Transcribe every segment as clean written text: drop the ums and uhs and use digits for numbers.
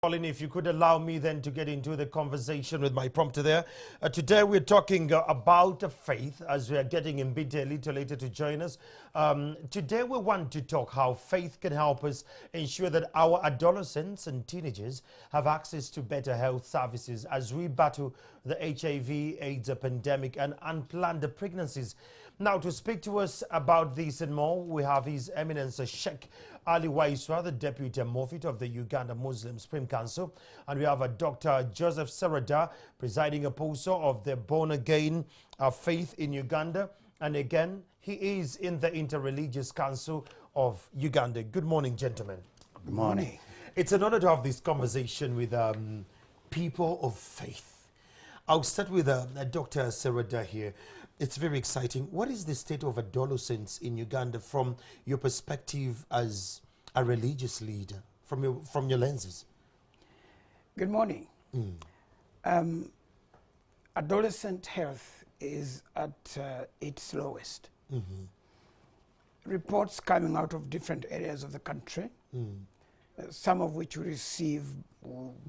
Colin, if you could allow me then to get into the conversation with my prompter there. Today we're talking about faith, as we are getting in bit a little later to join us. Today we want to talk how faith can help us ensure that our adolescents and teenagers have access to better health services as we battle the HIV/AIDS pandemic and unplanned pregnancies. Now, to speak to us about this and more, we have His Eminence Sheikh Ali Waiswa, the Deputy Mufti of the Uganda Muslim Supreme Council, and we have Dr. Joseph Sereda, presiding apostle of the Born Again Faith in Uganda, and again, he is in the Interreligious Council of Uganda. Good morning, gentlemen. Good morning. It's an honor to have this conversation with people of faith. I'll start with Dr. Sereda here. It's very exciting. What is the state of adolescence in Uganda from your perspective as a religious leader, from your lenses? Good morning. Adolescent health is at its lowest. Reports coming out of different areas of the country, some of which we receive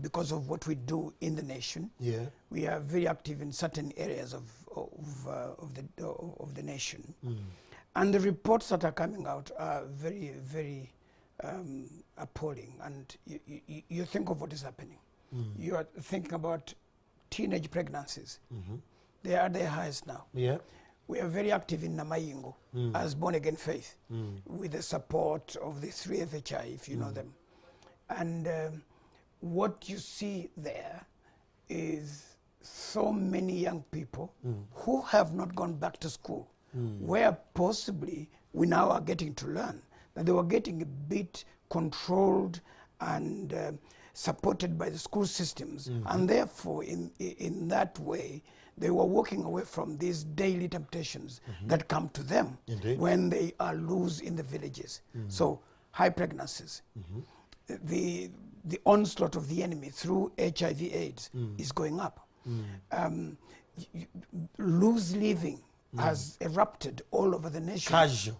because of what we do in the nation. Yeah. We are very active in certain areas of the nation. And the reports that are coming out are very, very appalling. And you think of what is happening. You are thinking about teenage pregnancies. They are their highest now. Yeah. We are very active in Namayingo as Born Again Faith with the support of the 3FHI, if you know them. And what you see there is so many young people who have not gone back to school, where possibly we now are getting to learn that they were getting a bit controlled and supported by the school systems. And therefore, in that way, they were walking away from these daily temptations that come to them when they are loose in the villages. So high pregnancies. The onslaught of the enemy through HIV/AIDS is going up. Loose living has erupted all over the nation. Casual.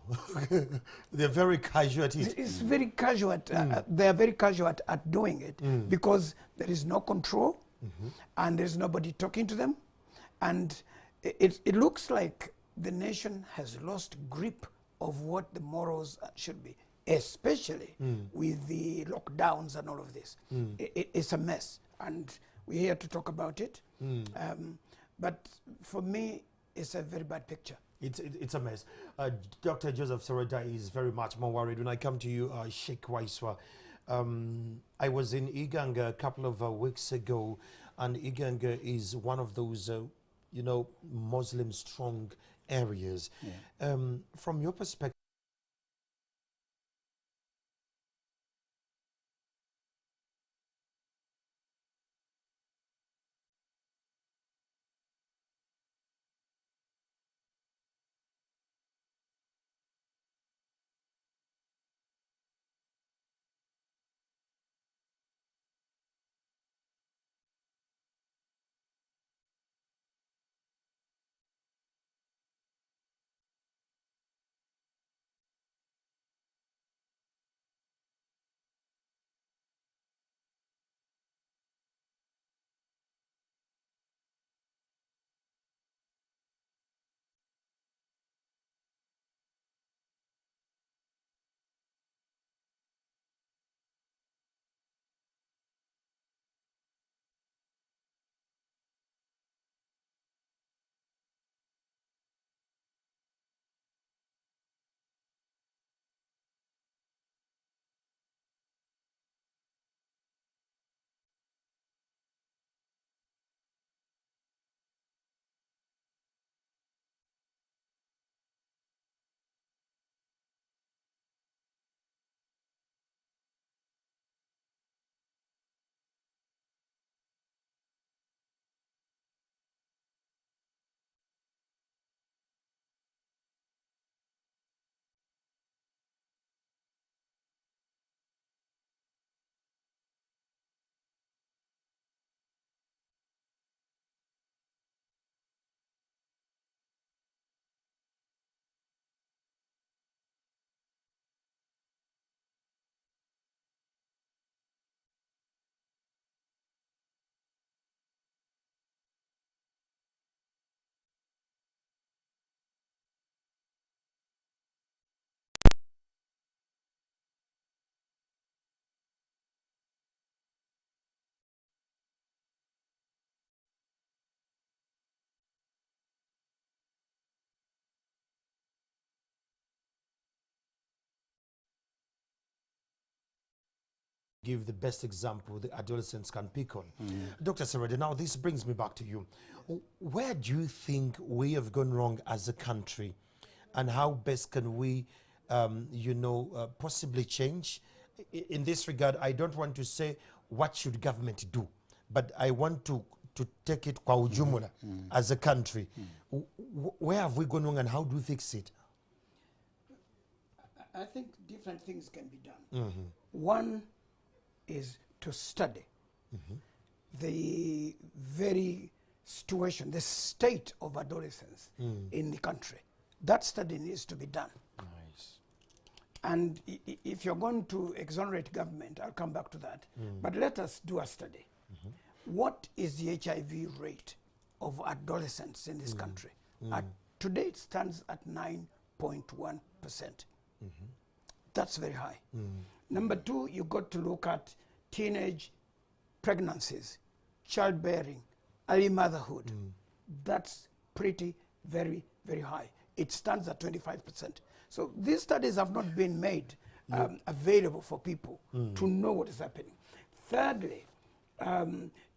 They're very casual at it. It's very casual. They are very casual at doing it because there is no control and there's nobody talking to them. And it looks like the nation has lost grip of what the morals should be, especially with the lockdowns and all of this. It's a mess, and we're here to talk about it. But for me, it's a very bad picture. It's a mess. Dr. Joseph Sereda is very much more worried. When I come to you, Sheikh Waiswa, I was in Uganda a couple of weeks ago, and Uganda is one of those, Muslim strong areas. Yeah. From your perspective, give the best example the adolescents can pick on. Dr. Serede, now this brings me back to you. Where do you think we have gone wrong as a country, and how best can we, possibly change? In this regard, I don't want to say what should government do, but I want to take it kwa ujumla as a country. Where have we gone wrong and how do we fix it? I think different things can be done. One is to study the very situation, the state of adolescence in the country. That study needs to be done. Nice. And if you're going to exonerate government, I'll come back to that. But let us do a study. What is the HIV rate of adolescents in this country? Today it stands at 9.1%. That's very high. Number two, you got to look at teenage pregnancies, childbearing, early motherhood. That's pretty very, very high. It stands at 25%. So these studies have not been made available for people to know what is happening. Thirdly,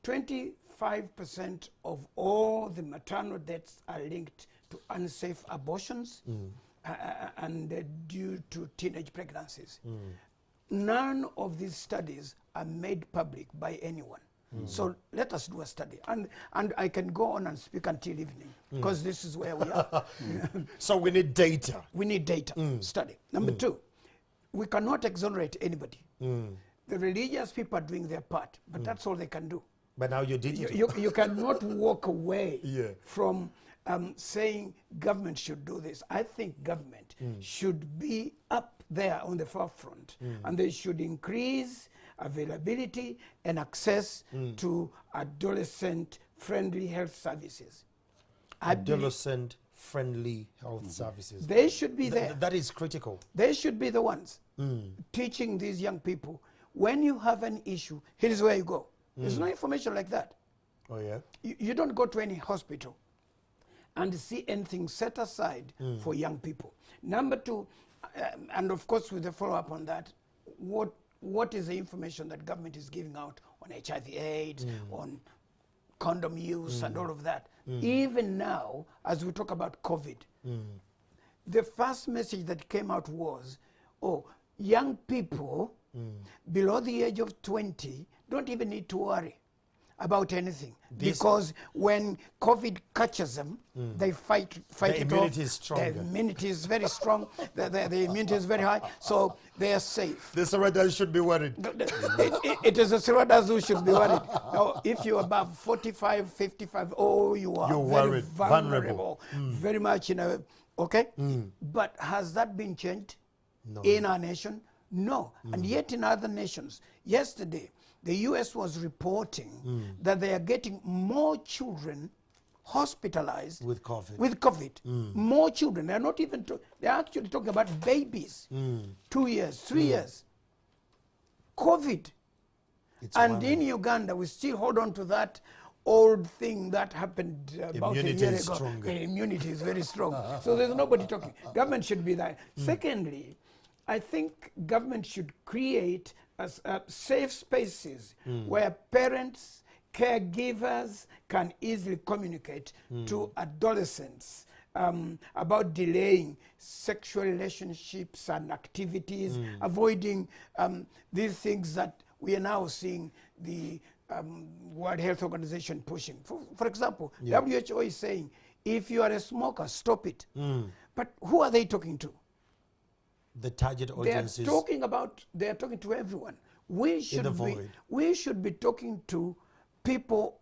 25% of all the maternal deaths are linked to unsafe abortions and due to teenage pregnancies. None of these studies are made public by anyone. So let us do a study. And I can go on and speak until evening, because this is where we are. So we need data. We need data, study. Number two, we cannot exonerate anybody. The religious people are doing their part, but that's all they can do. But now you're digital. You cannot walk away from saying government should do this. I think government should be up there on the forefront, and they should increase availability and access to adolescent-friendly health services. Adolescent-friendly health services. They should be there. That is critical. They should be the ones teaching these young people, when you have an issue, here's where you go. There's no information like that. Oh, yeah? You don't go to any hospital and see anything set aside for young people. Number two, and of course with the follow-up on that, what is the information that government is giving out on HIV/AIDS, on condom use and all of that? Even now, as we talk about COVID, the first message that came out was, young people below the age of 20 don't even need to worry about anything, because when COVID catches them, they fight the it immunity off. is stronger. The immunity is very strong. the immunity is very high, so they are safe. The Seredas should be worried. It is the Seredas who should be worried. Now, if you're above 45, 55, you are very vulnerable. Very much in a, okay? But has that been changed in our nation? No. And yet in other nations, yesterday, the US was reporting that they are getting more children hospitalized with COVID. More children. They're not even, they're actually talking about babies. 2 years, 3 years. COVID. And in Uganda, we still hold on to that old thing that happened about a year ago. The immunity is very strong. So there's nobody talking. Government should be there. Secondly, I think government should create safe spaces where parents, caregivers can easily communicate to adolescents about delaying sexual relationships and activities, avoiding these things that we are now seeing the World Health Organization pushing. For example, WHO is saying, if you are a smoker, stop it. But who are they talking to? The target audience they are talking to everyone. We should be talking to people.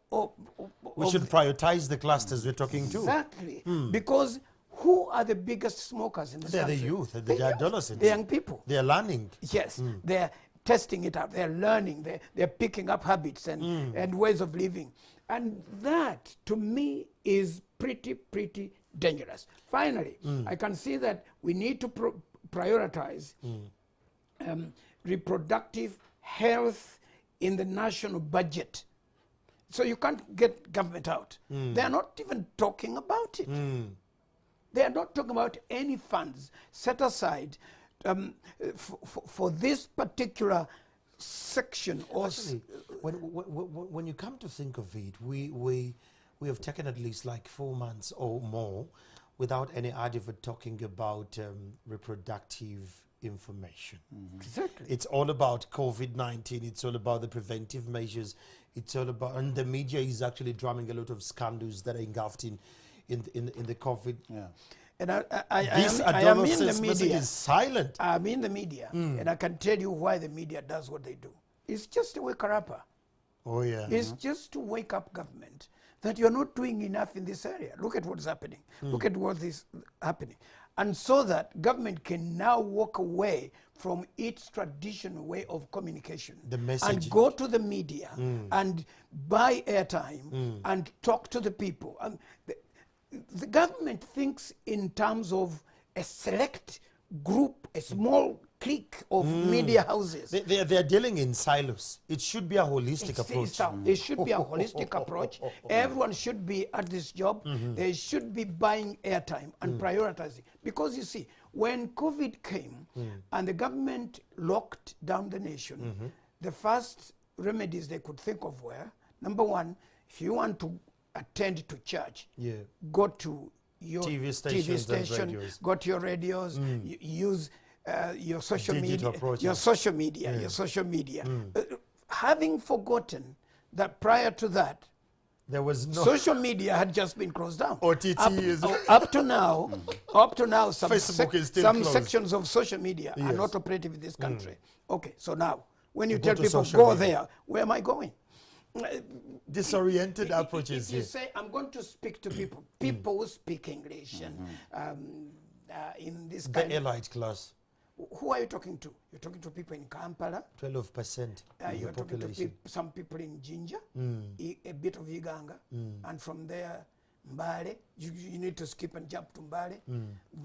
We should prioritize the clusters we're talking to. Exactly. Because who are the biggest smokers in this country? They're the youth, the adolescents. The young people. They're learning. Yes, they're testing it out. They're learning. They're picking up habits and ways of living. And that, to me, is pretty dangerous. Finally, I can see that we need to prioritize reproductive health in the national budget. So you can't get government out. They are not even talking about it. They are not talking about any funds set aside for this particular section or Actually, when you come to think of it, we have taken at least like 4 months or more without any advert talking about reproductive information. exactly. It's all about COVID-19. It's all about the preventive measures. It's all about, and the media is actually drumming a lot of scandals that are engulfed in the COVID. Yeah. And This I am in the adolescence message media. is silent. I'm in the media, and I can tell you why the media does what they do. It's just to wake her up. Oh yeah. It's just to wake up government that you're not doing enough in this area. Look at what's happening. Look at what is happening. And so that government can now walk away from its traditional way of communication The messaging. and go to the media and buy airtime and talk to the people. And the government thinks in terms of a select group, a small clique of media houses. They're dealing in silos. It should be a holistic approach. It should be a holistic approach. Everyone should be at this job. They should be buying airtime and prioritizing. Because you see, when COVID came and the government locked down the nation, the first remedies they could think of were, number one, if you want to attend to church, go to your TV stations and station, radios. go to your radios, use your social Digital media, approaches. your social media. Having forgotten that prior to that, There was no social media had just been closed down. OTT is Up to now, some, Facebook is still some closed. sections of social media are Yes. not operative in this country. Okay, so now, when you Go tell to people, social go media. there, where am I going? disoriented approaches If you here. say, I'm going to speak to people, people who speak English and in this The kind elite class, who are you talking to? You're talking to people in Kampala. 12% of the You're talking to population. some people in Jinja, a bit of Uganda, and from there, Mbale. You need to skip and jump to Mbale.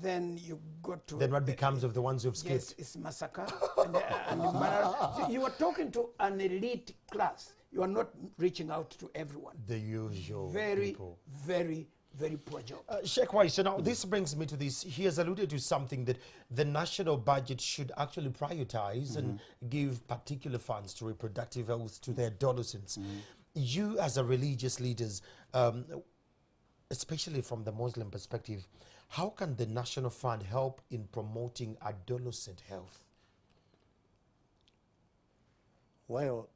Then you go to. Then what becomes of the ones who've skipped? Yes, it's Masaka and Mbarara. So you are talking to an elite class. You are not reaching out to everyone. The usual Very, people. very, very poor job. Sheikh Wai, so now this brings me to this. He has alluded to something that the national budget should actually prioritize and give particular funds to reproductive health to their adolescents. You as a religious leaders, especially from the Muslim perspective, how can the national fund help in promoting adolescent health? Well,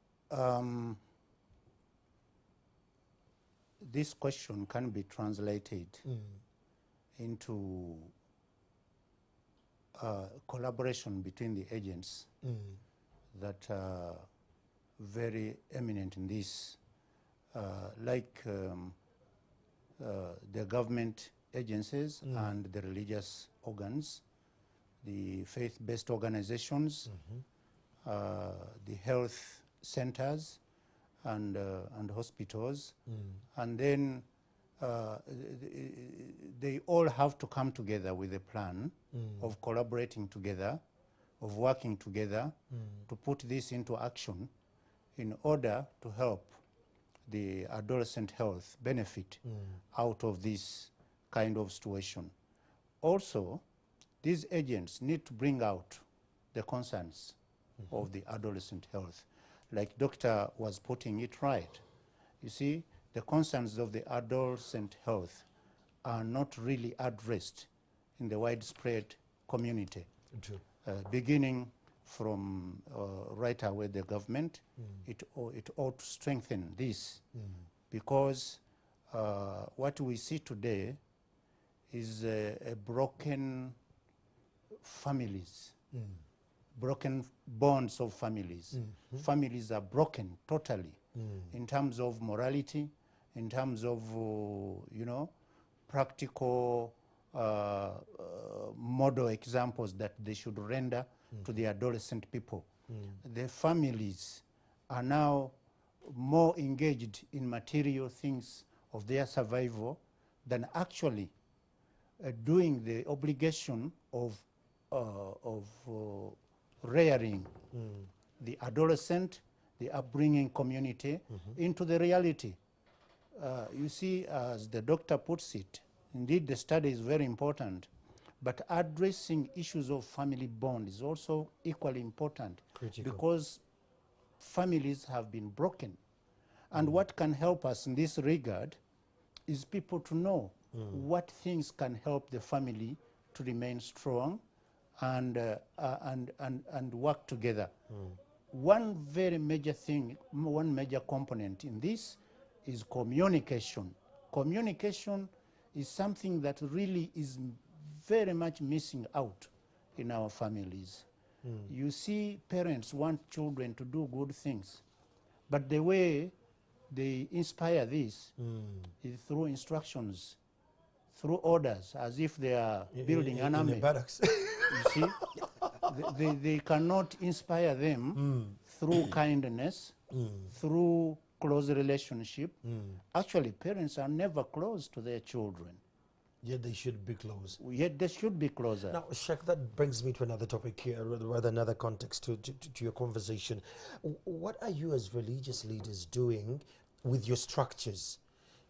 this question can be translated into collaboration between the agents that are very eminent in this, like the government agencies and the religious organs, the faith-based organizations, the health centers and hospitals, and then they all have to come together with a plan of collaborating together, of working together to put this into action in order to help the adolescent health benefit out of this kind of situation. Also, these agents need to bring out the concerns of the adolescent health. Like doctor was putting it right. You see, the concerns of the adolescent health are not really addressed in the widespread community. True. Beginning from right away the government, it ought to strengthen this because what we see today is a broken families, broken bonds of families. Families are broken totally in terms of morality, in terms of practical model examples that they should render to the adolescent people. The families are now more engaged in material things of their survival than actually doing the obligation of rearing the adolescent, the upbringing community into the reality. You see, as the doctor puts it, indeed the study is very important, but addressing issues of family bond is also equally important. Critical. Because families have been broken. And what can help us in this regard is people to know what things can help the family to remain strong and work together. One very major thing, one major component in this is communication. Communication is something that really is very much missing out in our families. You see parents want children to do good things, but the way they inspire this is through instructions, through orders, as if they are building an army. In the barracks. You see, they cannot inspire them through kindness, through close relationship. Actually, parents are never close to their children. Yet they should be close. Yet they should be closer. Now, Sheikh, that brings me to another topic here, rather another context to your conversation. What are you as religious leaders doing with your structures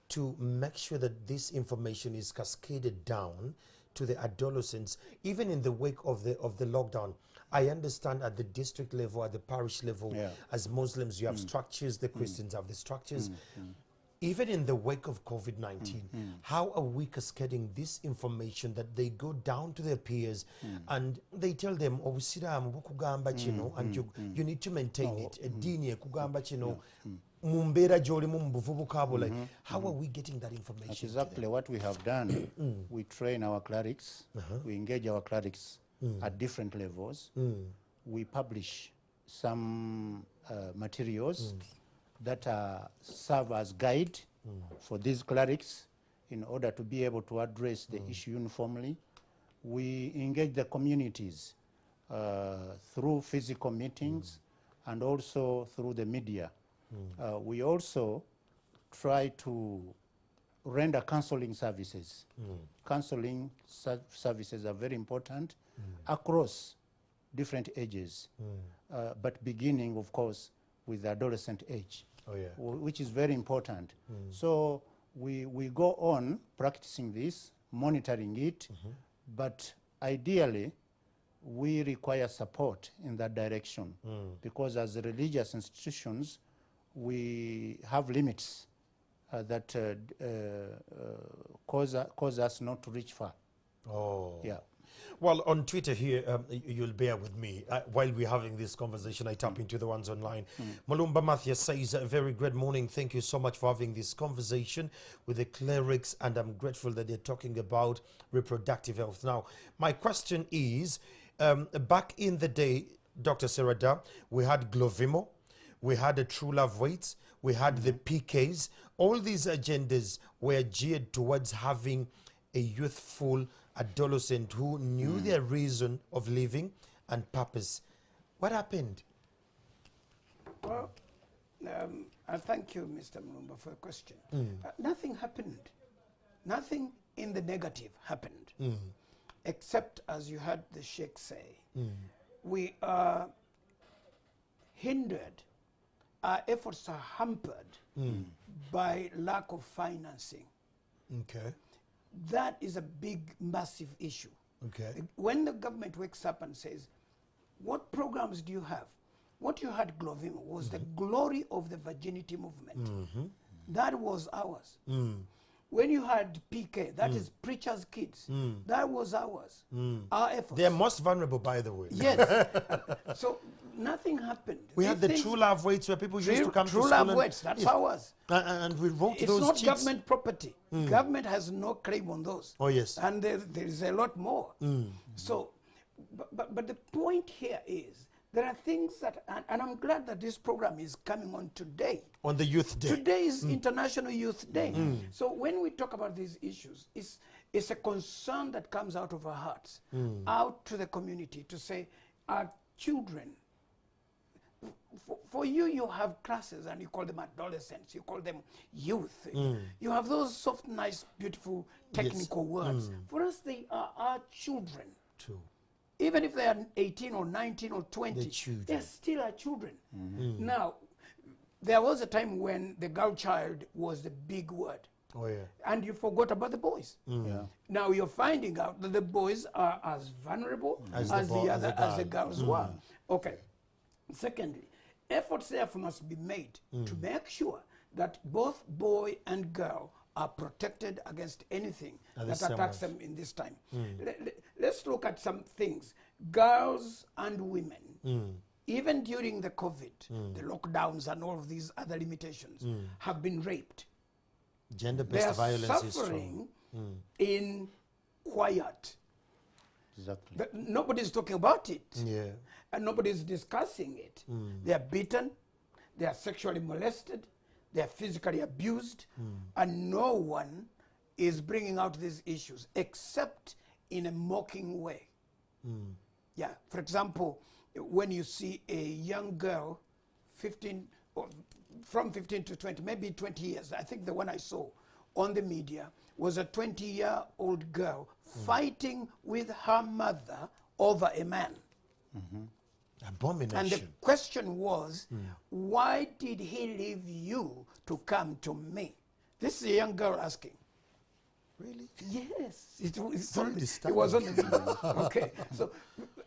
to make sure that this information is cascaded down to the adolescents, even in the wake of the lockdown? I understand at the district level, at the parish level, as Muslims, you have structures, the Christians have the structures. Even in the wake of COVID-19, how are we cascading this information that they go down to their peers and they tell them, oh, and you need to maintain it. How are we getting that information? That's exactly what we have done. We train our clerics, we engage our clerics at different levels. We publish some materials that serve as guide for these clerics in order to be able to address the issue uniformly. We engage the communities through physical meetings and also through the media. We also try to render counseling services. Counseling services are very important across different ages, but beginning, of course, with the adolescent age, which is very important. So we go on practicing this, monitoring it, but ideally we require support in that direction because as religious institutions we have limits that cause us not to reach far. Yeah. Well, on Twitter here, you'll bear with me. While we're having this conversation, I tap into the ones online. Malumba Matthias says, a very great morning. Thank you so much for having this conversation with the clerics, and I'm grateful that they're talking about reproductive health. Now, my question is, back in the day, Dr. Serada, we had Glovimo, we had the True Love Weights, we had the PKs. All these agendas were geared towards having a youthful adolescent who knew their reason of living and purpose. What happened? Well, I thank you, Mr. Mulumba, for the question. Nothing happened. Nothing in the negative happened, except, as you heard the Sheikh say, we are hindered, our efforts are hampered by lack of financing. Okay. That is a big, massive issue. Okay. When the government wakes up and says, what programs do you have? What you had, Glovimo, was the glory of the virginity movement. That was ours. When you had PK, that is Preacher's Kids, that was ours. Our efforts. They're most vulnerable, by the way. Yes. So nothing happened. We had the True Love Weights where people used to come to school. True Love Weights, that's ours. And we wrote It's those not chicks. government property. Government has no claim on those. Oh, yes. And there is a lot more. So, but the point here is, there are things that, and I'm glad that this program is coming on today. On the Youth Day. Today is International Youth Day. So when we talk about these issues, it's a concern that comes out of our hearts, out to the community to say, our children, for you, you have classes and you call them adolescents, you call them youth. You have those soft, nice, beautiful, technical words. For us, they are our children. True. Even if they are 18 or 19 or 20, they're still our children. Now, there was a time when the girl child was the big word. Oh, yeah. And you forgot about the boys. Now you're finding out that the boys are as vulnerable as the girls were. Okay. Secondly, efforts therefore must be made to make sure that both boy and girl are protected against anything that attacks them in this time. Let's look at some things. Girls and women, even during the COVID, the lockdowns and all of these other limitations, have been raped. Gender-based violence is suffering in quiet. Exactly. But nobody's talking about it. Yeah. And nobody's discussing it. They are beaten, they are sexually molested, they are physically abused, and no one is bringing out these issues except in a mocking way. Yeah, for example, when you see a young girl, 15, or from 15 to 20, maybe 20 years, I think the one I saw on the media was a 20-year-old girl fighting with her mother over a man. Abomination. And the question was, why did he leave you to come to me? This is a young girl asking. Really? Yes. It was disturbing. on the video. Okay. So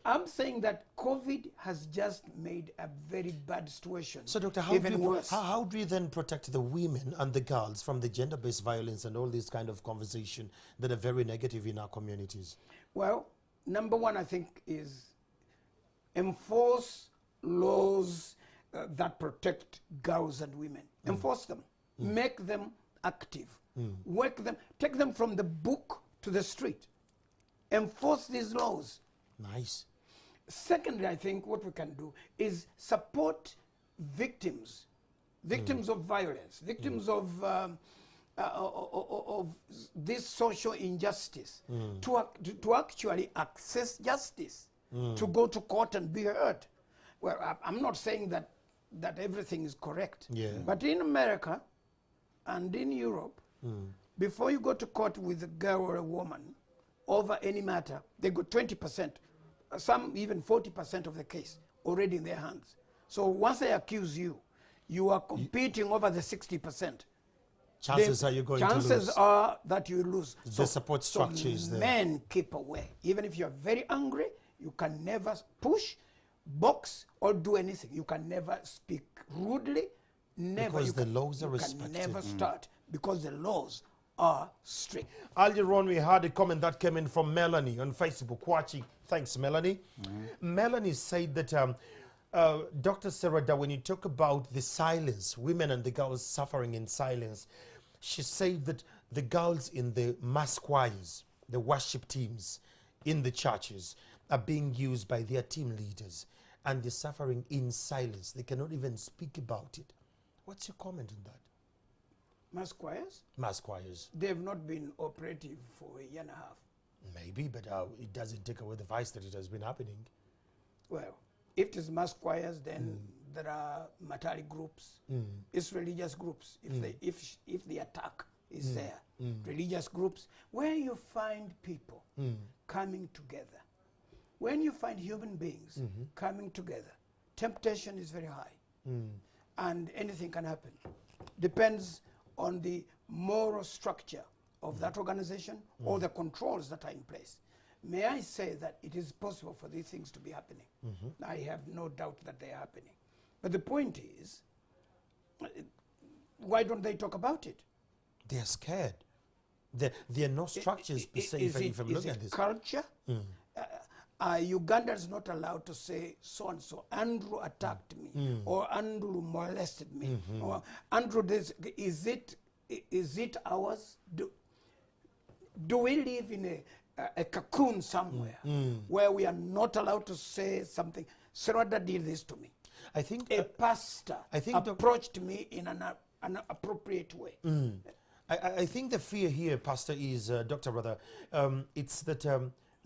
I'm saying that COVID has just made a very bad situation So, Doctor, even worse. how do you then protect the women and the girls from the gender-based violence and all this kind of conversation that are very negative in our communities? Well, number one, I think, is enforce laws that protect girls and women. Enforce them. Make them active. Work them. Take them from the book to the street. Enforce these laws. Nice. Secondly, I think what we can do is support victims of violence, victims of this social injustice, to actually access justice, to go to court and be heard. Well, I'm not saying that everything is correct, but in America and in Europe, before you go to court with a girl or a woman over any matter, they got 20%, some even 40% of the case already in their hands. So once they accuse you, you are competing over the 60%. Chances are you're going to lose. Chances are that you lose. The support structure is there. Men keep away. Even if you're very angry, you can never push, box, or do anything. You can never speak rudely. Never. Because the laws are respected. You can never start because the laws are strict. Earlier on, we had a comment that came in from Melanie on Facebook. Kwachi, thanks, Melanie. Melanie said that, Dr. Serada, when you talk about the silence, women and the girls suffering in silence, she said that the girls in the mass choirs, the worship teams in the churches, are being used by their team leaders, and they're suffering in silence. They cannot even speak about it. What's your comment on that? Mass choirs? Mass choirs. They've not been operative for a year and a half. Maybe, but it doesn't take away the vice that it has been happening. Well, if it is mass choirs, then there are Matari groups. It's religious groups. If the attack is there, religious groups, where you find people coming together, when you find human beings coming together, temptation is very high, and anything can happen. Depends on the moral structure of that organization or the controls that are in place. May I say that it is possible for these things to be happening. I have no doubt that they are happening. But the point is, why don't they talk about it? They're scared. There are no structures per se, if I'm looking at this. Culture? Uganda is not allowed to say so-and-so, Andrew attacked me, or Andrew molested me, or Andrew, is it ours? Do we live in a cocoon somewhere where we are not allowed to say something? Serada did this to me. I think a pastor approached me in an appropriate way. I think the fear here, Pastor, is, Dr. Brother, it's that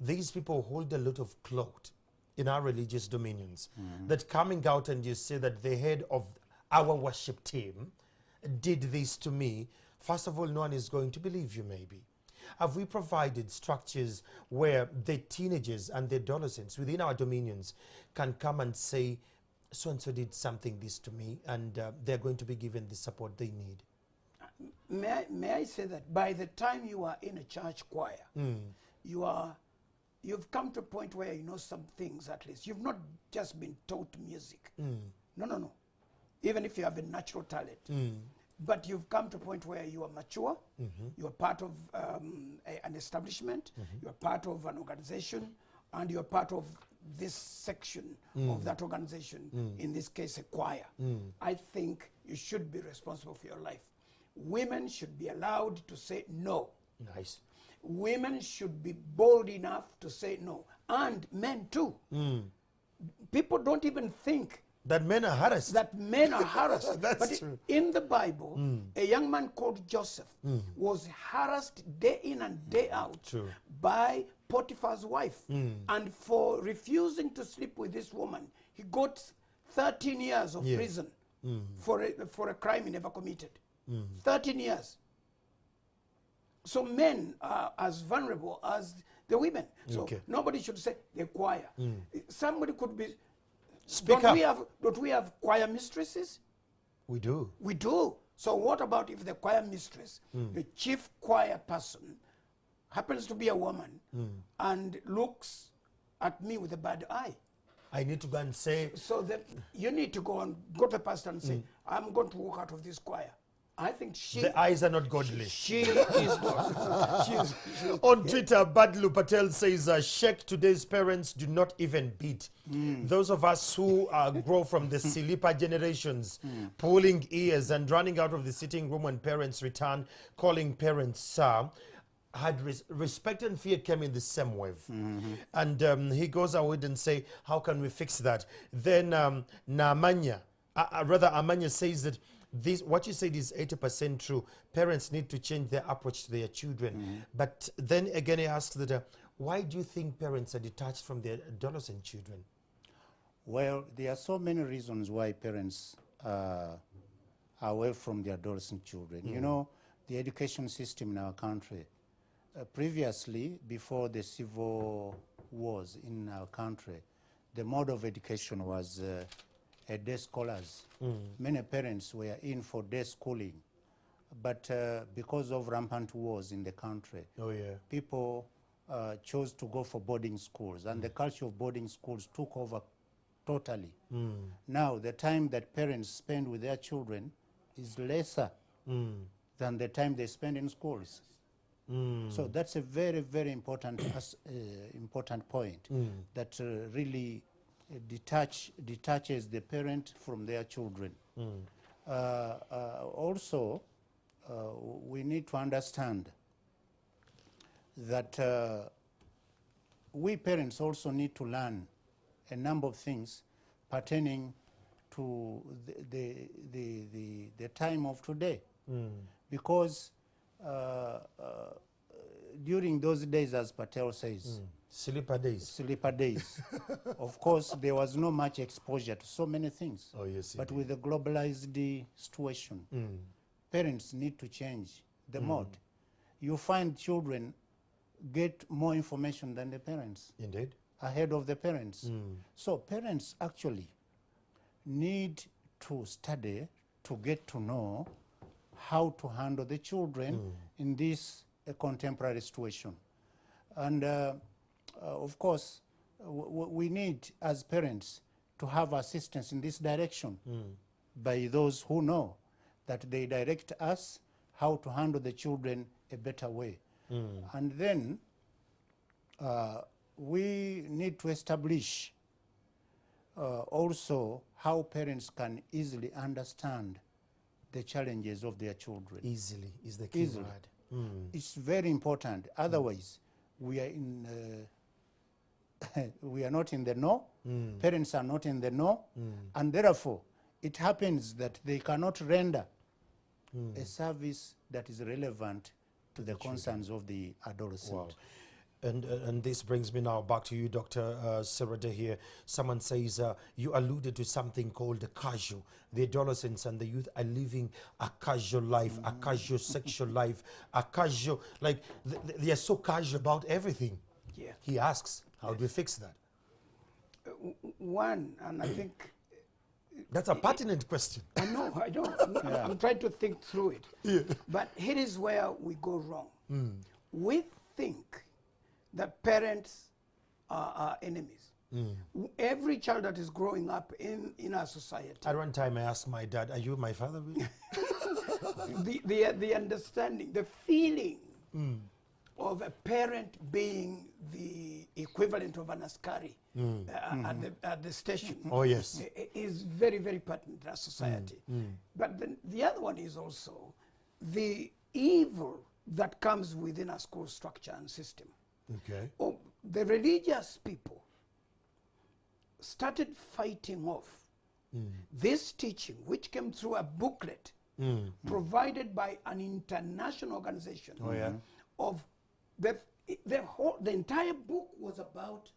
these people hold a lot of clout in our religious dominions. That coming out and you say that the head of our worship team did this to me, first of all, no one is going to believe you, maybe. Have we provided structures where the teenagers and the adolescents within our dominions can come and say, so-and-so did something this to me, and they're going to be given the support they need? May I say that by the time you are in a church choir, you've come to a point where you know some things at least. You've not just been taught music. No. even if you have a natural talent. But you've come to a point where you are mature, you are part of an establishment, you are part of an organization, and you are part of this section of that organization, in this case a choir. I think you should be responsible for your life. Women should be allowed to say no. Nice. Women should be bold enough to say no. And men too. People don't even think that men are harassed. That men are harassed. That's but true. In the Bible, a young man called Joseph was harassed day in and day out by Potiphar's wife. And for refusing to sleep with this woman, he got 13 years of prison for a crime he never committed. 13 years. So men are as vulnerable as the women. So nobody should say the choir. Somebody could be... Speak up. Don't we have choir mistresses? We do. We do. So what about if the choir mistress, the chief choir person, happens to be a woman and looks at me with a bad eye? I need to go and say... So that you need to go to the pastor and say, I'm going to walk out of this choir. I think the eyes are not godly. She is not. On Twitter, Badlu Patel says, Sheikh, today's parents do not even beat. Those of us who grow from the Silipa generations, pulling ears and running out of the sitting room when parents return, calling parents sir, had respect and fear came in the same wave. And he goes ahead and say, how can we fix that? Then Amanya says that what you said is 80% true. Parents need to change their approach to their children. But then again, he asks that, why do you think parents are detached from their adolescent children? Well, there are so many reasons why parents are away from their adolescent children. You know, the education system in our country, previously, before the civil wars in our country, the mode of education was day scholars. Many parents were in for day schooling, but because of rampant wars in the country, people chose to go for boarding schools, and the culture of boarding schools took over totally. Now the time that parents spend with their children is lesser than the time they spend in schools. So that's a very, very important important point that really detaches the parent from their children. Also, we need to understand that we parents also need to learn a number of things pertaining to the time of today. Because during those days, as Patel says, Sleeper days. Of course, there was no much exposure to so many things. Oh, yes, but with the globalized situation, parents need to change the mode. You find children get more information than the parents. Indeed. Ahead of the parents. So parents actually need to study to get to know how to handle the children in this contemporary situation. And of course, we need, as parents, to have assistance in this direction by those who know that they direct us how to handle the children a better way. And then we need to establish also how parents can easily understand the challenges of their children. Easily is the key word. It's very important. Otherwise, we are in we are not in the know, parents are not in the know, and therefore it happens that they cannot render a service that is relevant to the concerns of the adolescent. Wow. And this brings me now back to you, Dr. Serede here. Someone says you alluded to something called the casual. The adolescents and the youth are living a casual life, a casual sexual life, a casual, like they are so casual about everything. Yeah. He asks, how do we fix that? One, and I think... That's a pertinent question. I know, I don't. I'm trying to think through it. Yeah. But here is where we go wrong. We think that parents are enemies. Every child that is growing up in our society, At one time, I asked my dad, "Are you my father?" the understanding, the feeling of a parent being the equivalent of an askari at the station Oh, yes. is very, very pertinent in our society. But then the other one is also the evil that comes within our school structure and system. Okay. The religious people started fighting off this teaching, which came through a booklet provided by an international organization. Oh, yeah. Of the entire book was about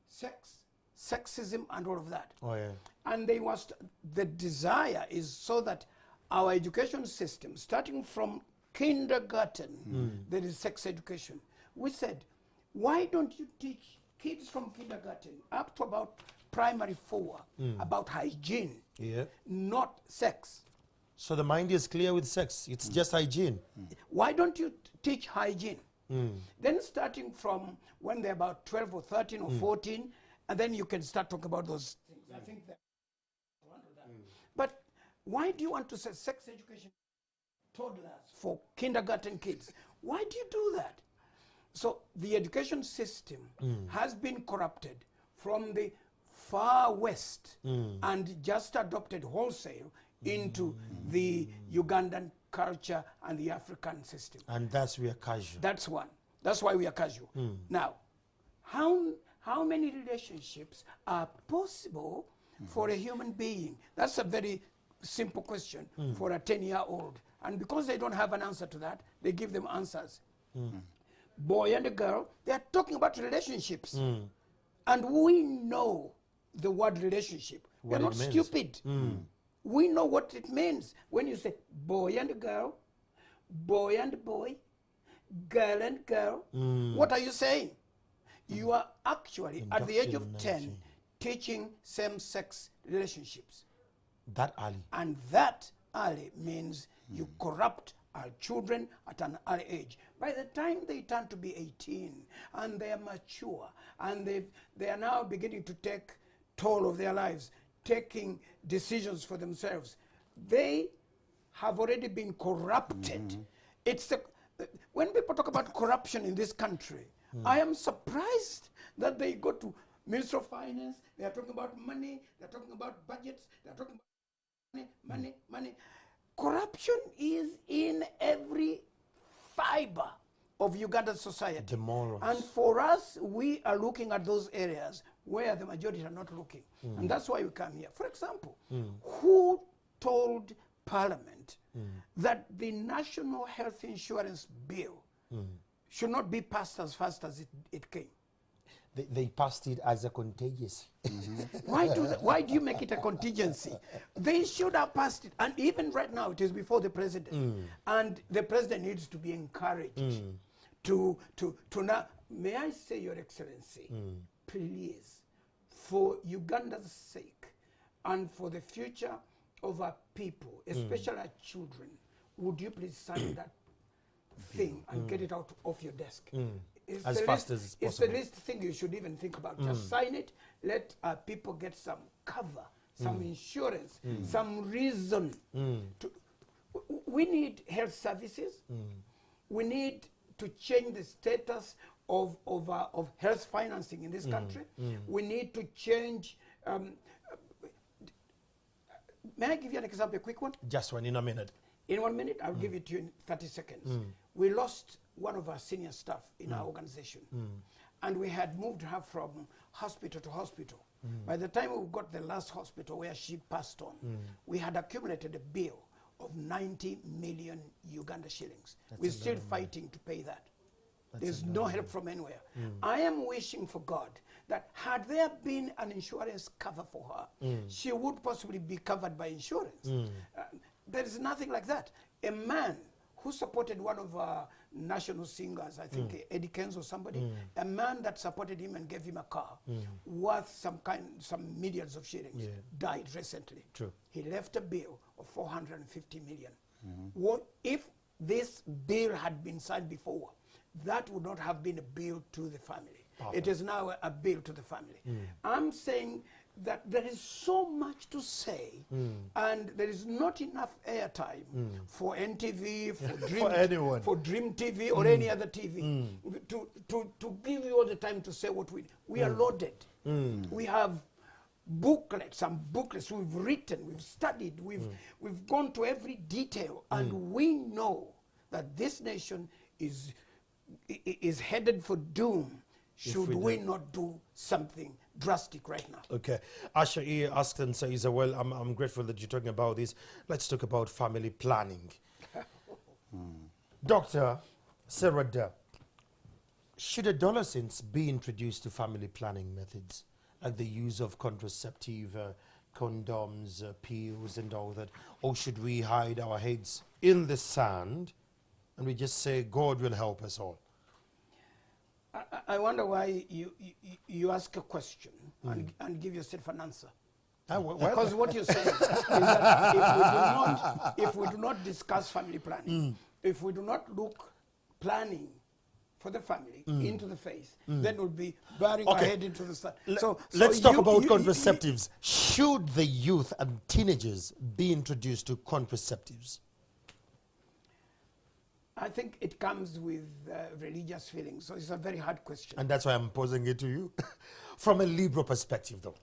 sex, sexism, and all of that. Oh, yeah. And the desire is so that our education system, starting from kindergarten, there is sex education. We said, why don't you teach kids from kindergarten up to about primary 4 about hygiene, Yeah. not sex? So the mind is clear with sex. It's just hygiene. Why don't you teach hygiene? Then starting from when they're about 12 or 13 or 14, and then you can start talking about those things. I think that. But why do you want to say sex education toddlers for kindergarten kids? Why do you do that? So the education system has been corrupted from the far west and just adopted wholesale into the Ugandan culture and the African system. And that's we are casual. That's one. That's why we are casual. Now, how many relationships are possible for a human being? That's a very simple question for a 10-year-old. And because they don't have an answer to that, they give them answers. Boy and a girl, they are talking about relationships. And we know the word relationship. We're What not it means. stupid. We know what it means when you say boy and girl, boy and boy, girl and girl. What are you saying? You are actually, at the age of 10, teaching same-sex relationships. That early. And that early means you corrupt our children at an early age. By the time they turn to be 18 and they are mature and they are now beginning to take toll of their lives, taking decisions for themselves, they have already been corrupted. It's when people talk about corruption in this country, I am surprised that they go to Minister of Finance, they are talking about money, they're talking about budgets, they're talking about money. Corruption is in every fiber of Ugandan society. The morals. And for us, we are looking at those areas where the majority are not looking. And that's why we come here. For example, who told Parliament that the National Health Insurance Bill should not be passed as fast as it came? They passed it as a contagious. Why do you make it a contingency? They should have passed it. And even right now, it is before the president. And the president needs to be encouraged to now. May I say, Your Excellency, please, for Uganda's sake and for the future of our people, especially our children, would you please sign that thing and get it out of your desk? It's As fast as It's possible. the least thing you should even think about. Just sign it. Let our people get some cover, some insurance, some reason. We need health services. We need to change the status of health financing in this country. We need to change. May I give you an example, a quick one? Just one in a minute. In 1 minute, I'll give it to you in 30 seconds. We lost one of our senior staff in our organization. And we had moved her from hospital to hospital. By the time we got the last hospital where she passed on, we had accumulated a bill of 90 million Uganda shillings. We're still fighting to pay that. There's no help from anywhere. I am wishing for God that had there been an insurance cover for her, she would possibly be covered by insurance. There is nothing like that. A man who supported one of our national singers, I think Eddie Kenzo or somebody, a man that supported him and gave him a car worth some millions of shillings, died recently. True. He left a bill of 450 million. What if this bill had been signed before? That would not have been a bill to the family. It is now a bill to the family. I'm saying that there is so much to say, and there is not enough airtime for NTV, for Dream, For anyone. for Dream TV or any other TV to give you all the time to say what we are loaded. We have booklets and booklets we've written, we've studied, we've gone to every detail, and we know that this nation is headed for doom should we not do something drastic right now. Okay. Asha E asked and says, well, I'm grateful that you're talking about this. Let's talk about family planning. Dr. Serada, should adolescents be introduced to family planning methods, like the use of contraceptive, condoms, pills and all that? Or should we hide our heads in the sand and we just say, God will help us all? I wonder why you ask a question and give yourself an answer. Because what you're saying is that if we do not discuss family planning, if we do not look planning for the family into the face, then we'll be burying our head into the sun. Let's talk about contraceptives. Should the youth and teenagers be introduced to contraceptives? I think it comes with religious feelings, so it's a very hard question. And that's why I'm posing it to you. From a liberal perspective, though.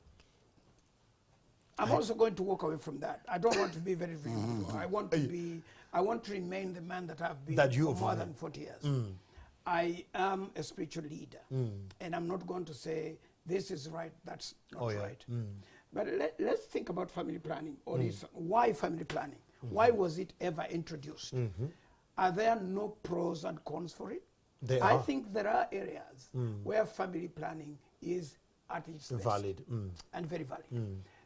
I'm also going to walk away from that. I don't want to be very liberal. I want to remain the man that I've been for more than 40 years. I am a spiritual leader, and I'm not going to say this is right, that's not right. But let's think about family planning. Or why family planning? Why was it ever introduced? Are there no pros and cons for it? I think there are areas where family planning is at its best valid and very valid.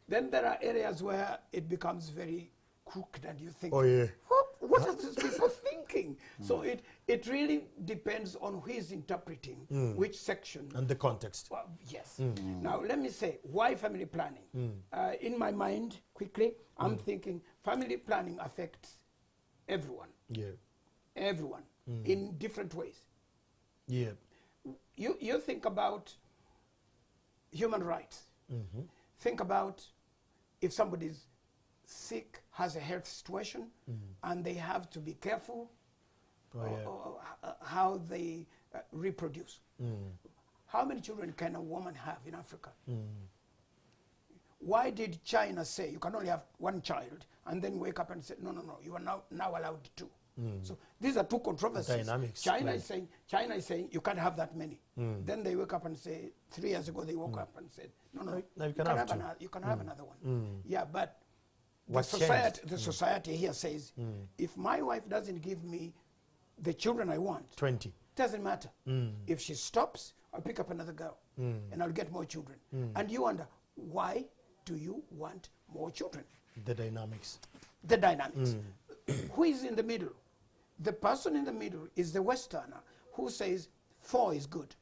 Then there are areas where it becomes very crooked and you think, what are these people thinking? So it really depends on who is interpreting which section. And the context. Well, yes. Now, let me say, why family planning? In my mind, quickly, I'm thinking family planning affects everyone. Everyone in different ways. You think about human rights. Think about if somebody's sick, has a health situation, and they have to be careful how they reproduce. How many children can a woman have in Africa? Why did China say you can only have one child and then wake up and say, no, you are now allowed two? So these are two controversies. Dynamics. China is saying you can't have that many. Then they wake up and say, 3 years ago they woke up and said, no, you can have another one. Yeah, but the society here says, if my wife doesn't give me the children I want, 20. Doesn't matter. If she stops, I'll pick up another girl and I'll get more children. And you wonder, why do you want more children? The dynamics. The dynamics. Who is in the middle? The person in the middle is the Westerner who says 4 is good.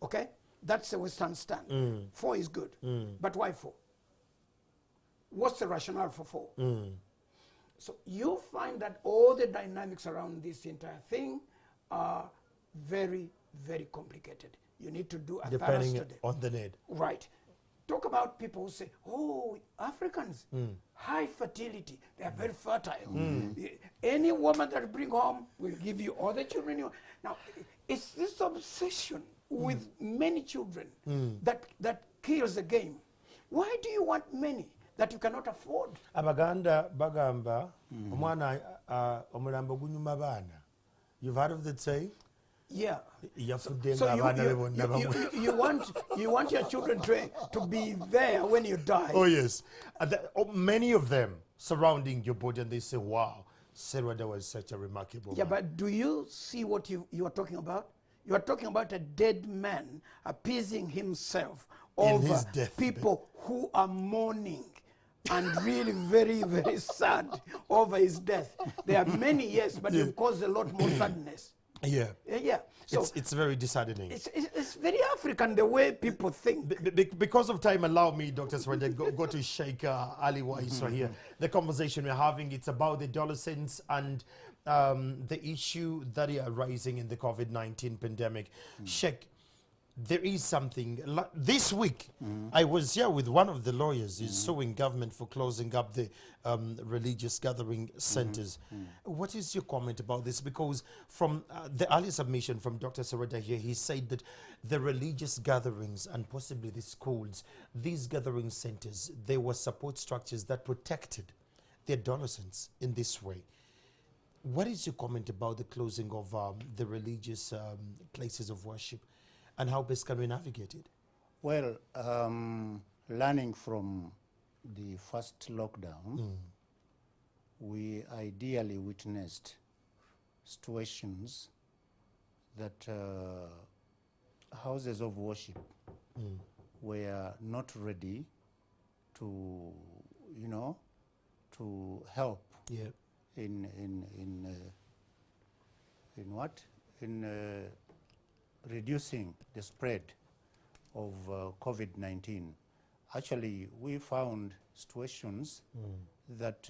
Okay? That's the Western stand. 4 is good. But why 4? What's the rationale for 4? So you find that all the dynamics around this entire thing are very, very complicated. You need to do a thorough study. Depending on the need. Right. Talk about people who say, oh, Africans, high fertility, they are very fertile. Any woman that bring home will give you all the children you want. Now, it's this obsession with many children that kills the game. Why do you want many that you cannot afford? Abaganda bagamba omwana omulambo gunyuma baana. You've heard of that saying? Yeah. So you want your children to be there when you die. Oh yes, many of them surrounding your body, and they say, "Wow, Serada was such a remarkable." Yeah, man. but do you see what you are talking about? You are talking about a dead man appeasing himself over people who are mourning and really very, very sad over his death. There are many, yes, but you've caused a lot more sadness. Yeah. So it's very disheartening. It's very African the way people think. Because of time, allow me, Dr. Swede, go to Sheikh Ali Waiswa here. The conversation we're having, it's about the adolescents and the issue that is arising in the COVID-19 pandemic. Sheikh, there is something. This week, I was here with one of the lawyers. He's suing government for closing up the religious gathering centers. What is your comment about this? Because from the early submission from Dr. Sereda here, he said that the religious gatherings and possibly the schools, these gathering centers, they were support structures that protected the adolescents in this way. What is your comment about the closing of the religious places of worship, and how best can we navigate it? Well, learning from the first lockdown, we ideally witnessed situations that houses of worship were not ready to, you know, to help in what? In reducing the spread of COVID-19. Actually, we found situations that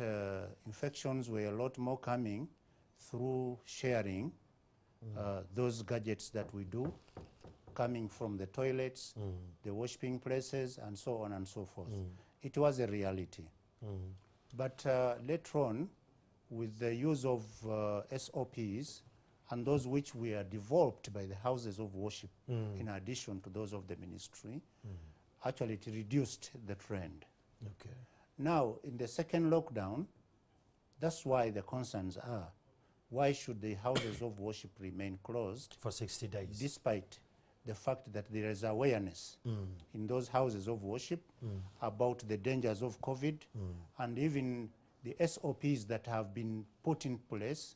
infections were a lot more coming through sharing those gadgets that we do, coming from the toilets, the worshiping places, and so on and so forth. It was a reality. But later on, with the use of SOPs, and those which were developed by the houses of worship, in addition to those of the ministry, actually it reduced the trend. Okay. Now, in the second lockdown, that's why the concerns are, why should the houses of worship remain closed For 60 days. despite the fact that there is awareness in those houses of worship about the dangers of COVID, and even the SOPs that have been put in place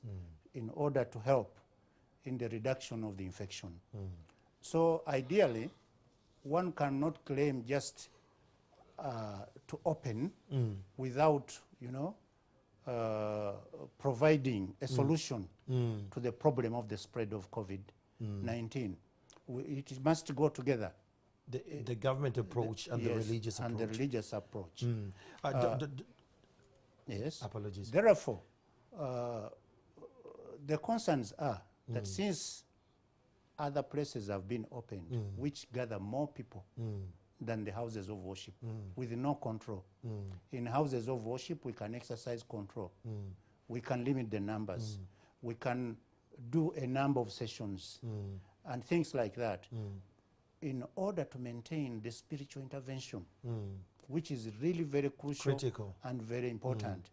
in order to help in the reduction of the infection. So ideally, one cannot claim just to open without, you know, providing a solution to the problem of the spread of COVID-19. It must go together. The government approach and the religious approach. And the religious approach. Yes. Apologies. Therefore, the concerns are that since other places have been opened, which gather more people than the houses of worship, with no control. In houses of worship, we can exercise control. We can limit the numbers. We can do a number of sessions and things like that in order to maintain the spiritual intervention, which is really very Critical. and very important,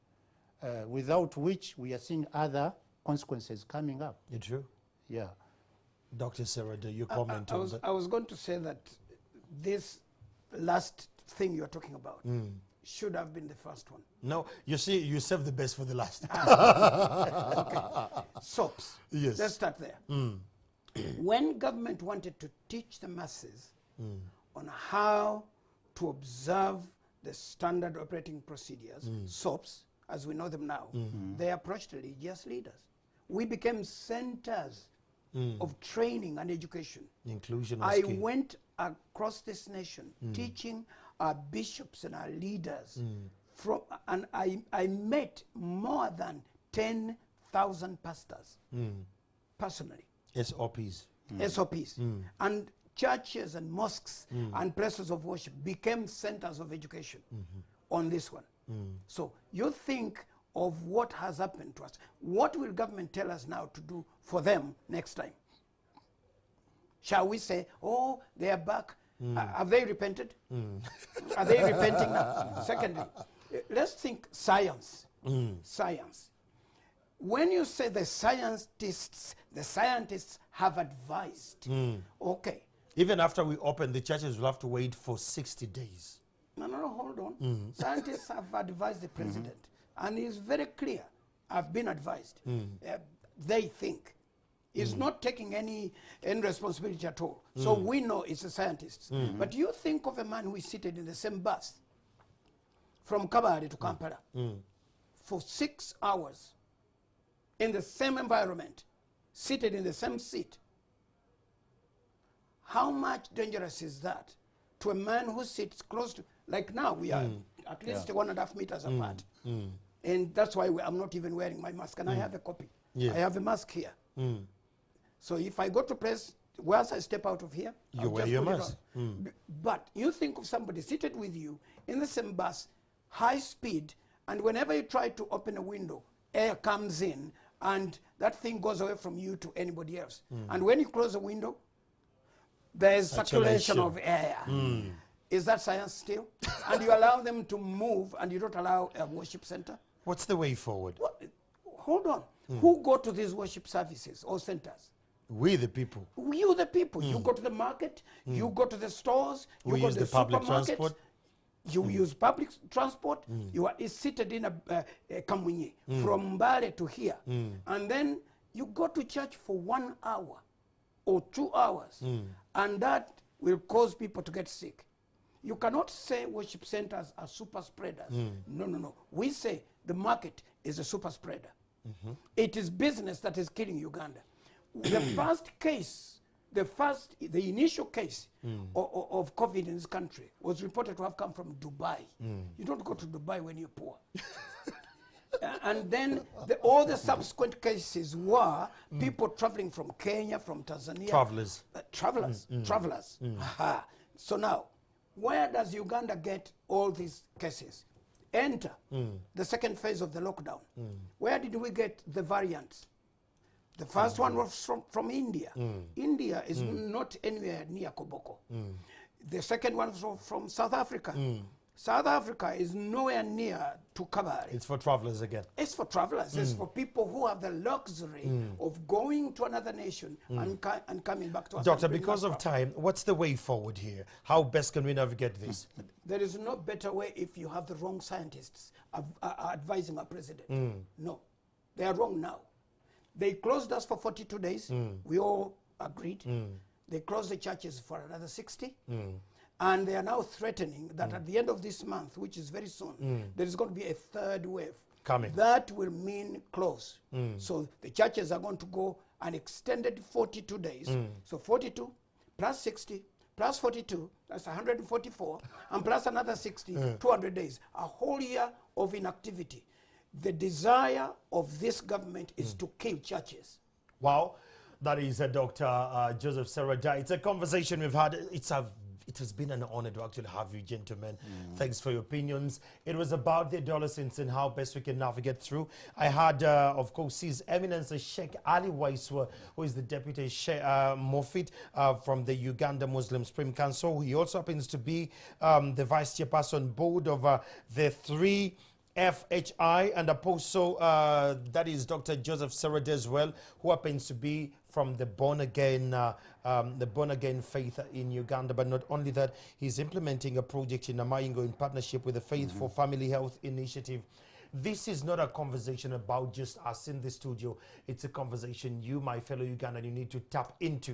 without which we are seeing other consequences coming up. It's true. Yeah. Dr. Sereda, your comment on that. I was going to say that this last thing you're talking about should have been the first one. No, you see, you saved the best for the last. Okay. SOPs. Yes. Let's start there. When government wanted to teach the masses on how to observe the standard operating procedures, SOPs, as we know them now, they approached religious leaders. We became centers of training and education. Inclusion was I key. went across this nation teaching our bishops and our leaders, and I met more than 10,000 pastors personally. SOPs. SOPs. And churches and mosques and places of worship became centers of education on this one. So you think of what has happened to us. What will government tell us now to do for them next time? Shall we say, oh, they are back? Have they repented? Are they repenting now? Secondly, let's think science. Science. When you say the scientists have advised, okay. Even after we open, the churches will have to wait for 60 days. No, hold on. Scientists have advised the president, and it's very clear. I've been advised. They think. He's not taking any responsibility at all. So we know it's the scientists. But you think of a man who is seated in the same bus from Kabale to Kampala for 6 hours in the same environment, seated in the same seat. How much dangerous is that to a man who sits close to, like now we are at least 1.5 meters apart. And that's why I'm not even wearing my mask. And I have a copy. I have a mask here. So if I go to place once I step out of here, You I'll wear just your put it mask. on. But you think of somebody seated with you in the same bus, high speed, and whenever you try to open a window, air comes in, and that thing goes away from you to anybody else. And when you close the window, there's circulation of air. Is that science still? And you allow them to move, and you don't allow a worship center? What's the way forward? What? Hold on. Who go to these worship services or centers? We the people. You, the people. You go to the market, you go to the stores, you We go use to the public supermarkets, transport. You use public transport. You are seated in a Kamunyi from Mbale to here. And then you go to church for 1 hour or 2 hours. And that will cause people to get sick. You cannot say worship centers are super spreaders. No, no, no. We say the market is a super spreader. It is business that is killing Uganda. The first case, the initial case of COVID in this country was reported to have come from Dubai. You don't go to Dubai when you're poor. And then all the subsequent cases were people traveling from Kenya, from Tanzania. Travelers. Travelers. Aha. So now, where does Uganda get all these cases? Enter the second phase of the lockdown. Where did we get the variants? The first one was from India. India is not anywhere near Koboko. The second one was from South Africa. South Africa is nowhere near to Kabale. It's for travelers again. It's for travelers. It's for people who have the luxury of going to another nation and coming back to us. Doctor, because of time, what's the way forward here? How best can we navigate this? There is no better way if you have the wrong scientists advising our president. No, they are wrong now. They closed us for 42 days. We all agreed. They closed the churches for another 60. And they are now threatening that at the end of this month, which is very soon, there is going to be a third wave. Coming. That will mean close. So the churches are going to go an extended 42 days. So 42 plus 60 plus 42, that's 144, and plus another 60, 200 days. A whole year of inactivity. The desire of this government is to kill churches. Wow. That is Dr. Joseph Sereda. It's a conversation we've had. It has been an honor to actually have you, gentlemen. Thanks for your opinions. It was about the adolescents and how best we can navigate through. I had, of course, His Eminence Sheikh Ali Waiswa, who is the Deputy Sheikh Mofit from the Uganda Muslim Supreme Council. He also happens to be the Vice Chairperson Board of the 3 FHI, and also that is Dr. Joseph Sereda as well, who happens to be from the born again faith in Uganda. But not only that, he's implementing a project in Namayingo in partnership with the Faith for Family Health Initiative. This is not a conversation about just us in the studio. It's a conversation you, my fellow Ugandan, you need to tap into.